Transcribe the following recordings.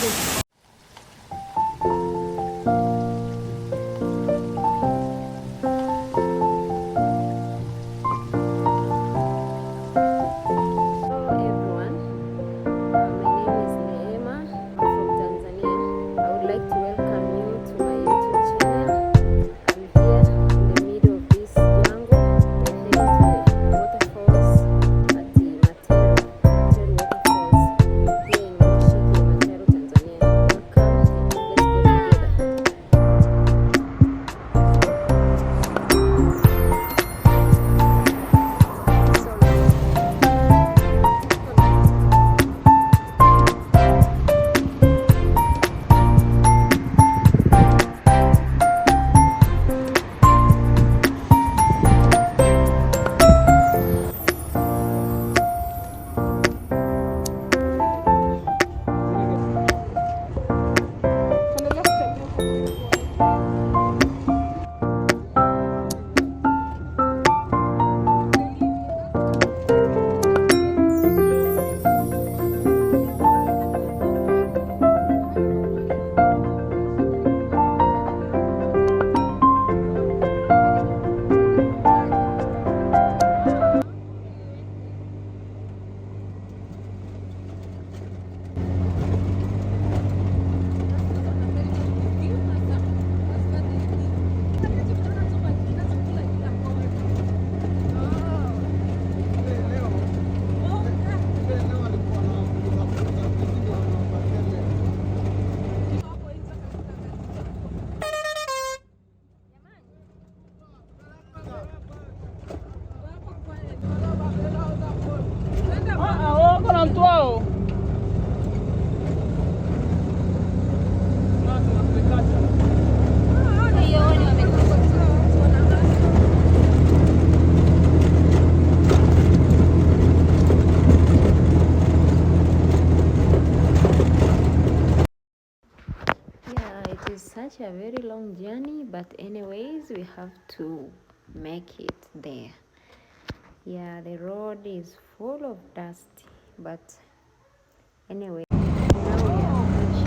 everyone, my name is Neema. I'm from Tanzania. I would like to welcome you to my YouTube channel. I'm here in the middle of this jungle. We're heading to the waterfalls at the Materuni waterfalls here in Moshi Kilimanjaro Tanzania. Welcome, and let's go together. It is such a very long journey, but anyways, we have to make it there. Yeah, the road is full of dust, but anyway, now we are approaching.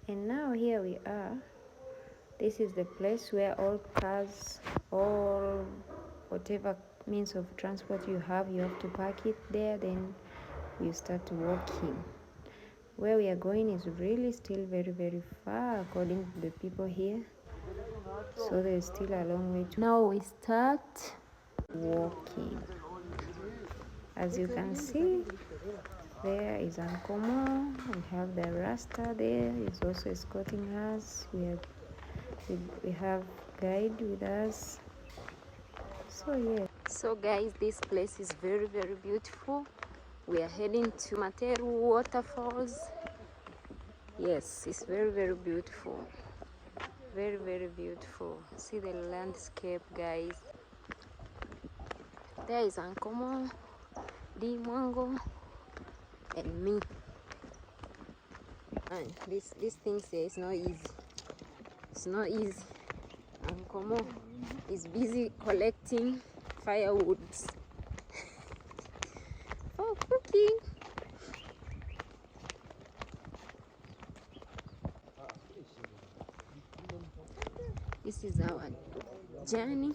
And now here we are. This is the place where all cars, all whatever means of transport you have to park it there, then you start walking. Where we are going is really still very, very far according to the people here. So there's still a long way to. Now we start walking. As you can see, there is Ankomo. We have the Rasta there. He's also escorting us. We have guide with us. So yeah. So guys, this place is very, very beautiful. We are heading to Materuni Waterfalls. Yes, it's very, very beautiful. Very, very beautiful. See the landscape, guys. There is Ankomo, DeeMwango, and me. And this thing says it's not easy. It's not easy. Ankomo is busy collecting firewoods for cooking. This is our journey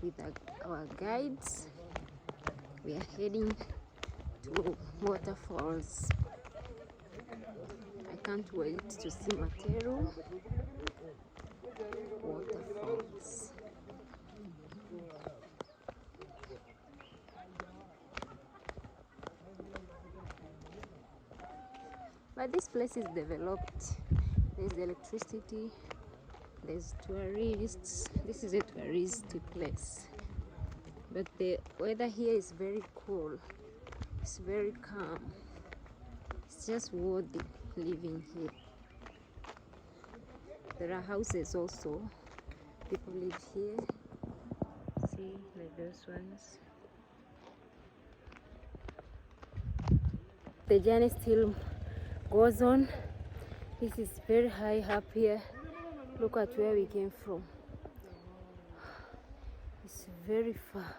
with our guides. We are heading to waterfalls. I can't wait to see Materuni waterfalls. But this place is developed. There's electricity, there's tourists. This is a touristy place. But the weather here is very cool. It's very calm. It's just worthy living here. There are houses also. People live here. See, like those ones. The journey still goes on. This is very high up here. Look at where we came from. It's very far,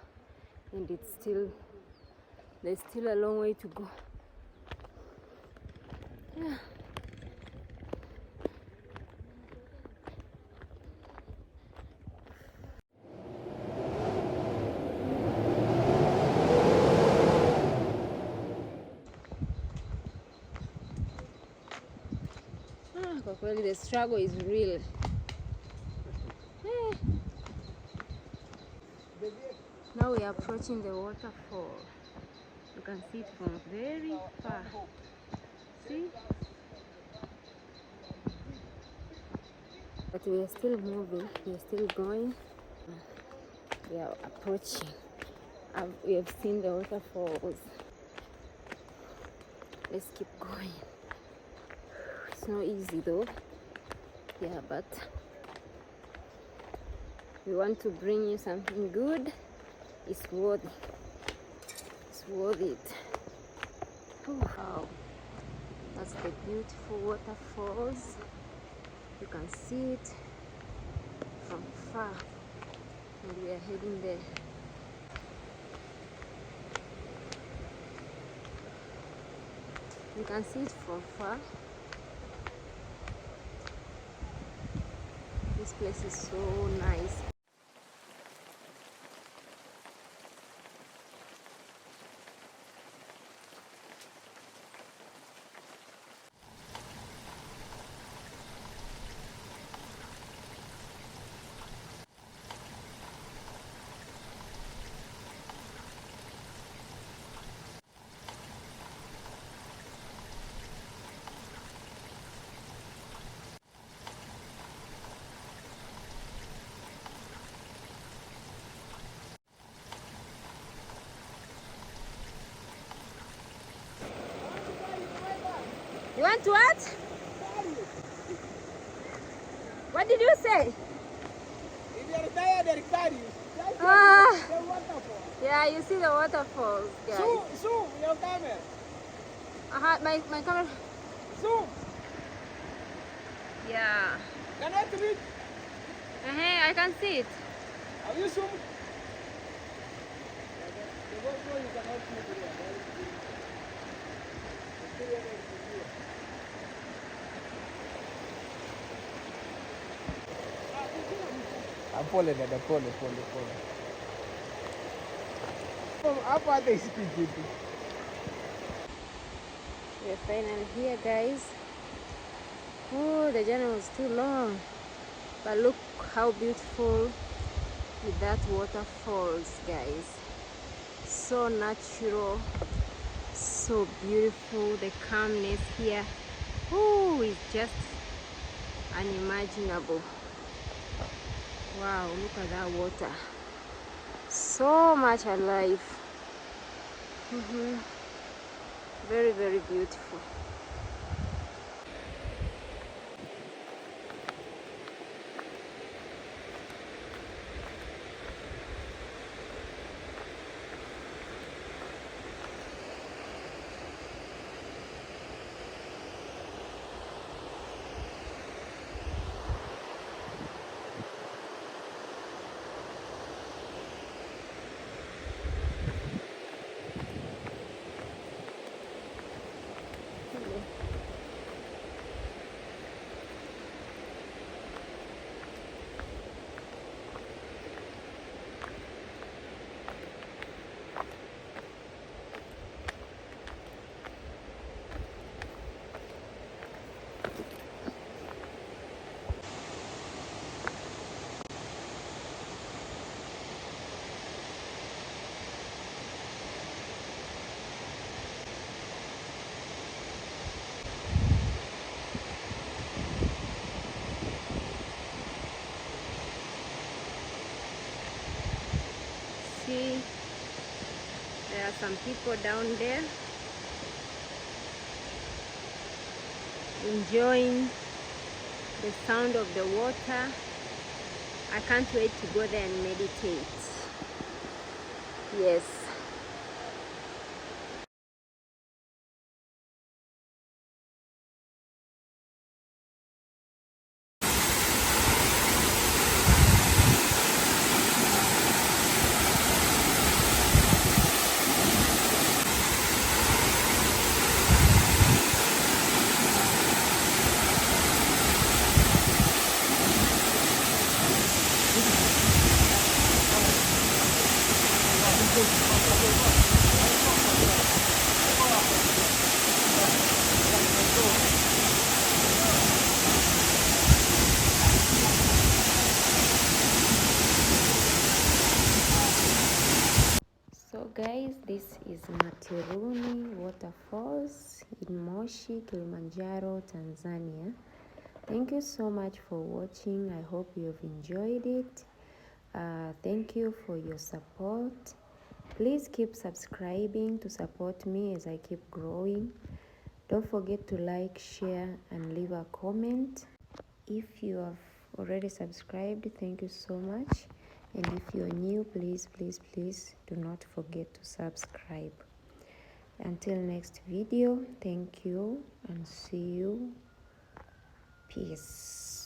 and there's still a long way to go. Yeah. Kwa kweli the struggle is real. Now we are approaching the waterfall. You can see it from very far. See? But we are still moving, we are still going. We are approaching. We have seen the waterfalls. Let's keep going. It's not easy though. Yeah, but we want to bring you something good. It's worth it. It's worth it. Oh, wow. That's the beautiful waterfalls. You can see it from far, and we are heading there. You can see it from far. This place is so nice. You want what? What did you say? If you are tired, they'll carry you. Ah, The waterfall. yeah, you see the waterfalls, guys. Zoom, your camera. My camera. Zoom. Yeah. Can I read? I can see it. Have you zoomed? The GoPro you cannot see it here. Pole dada, pole. Hapo hata isiki kitu. We're finally here, guys. Oh, the journey was too long, but look how beautiful with that waterfalls, guys. So natural, so beautiful. The calmness here, oh, is just unimaginable. Wow, look at that water, so much alive. Very, very beautiful. See, there are some people down there enjoying the sound of the water. I can't wait to go there and meditate. Yes. Materuni Waterfalls in Moshi Kilimanjaro Tanzania. Thank you so much for watching. I hope you have enjoyed it. Thank you for your support. Please keep subscribing to support me as I keep growing. Don't forget to like, share, and leave a comment. If you have already subscribed, thank you so much. And if you're new, please do not forget to subscribe. Until next video, thank you and see you. Peace.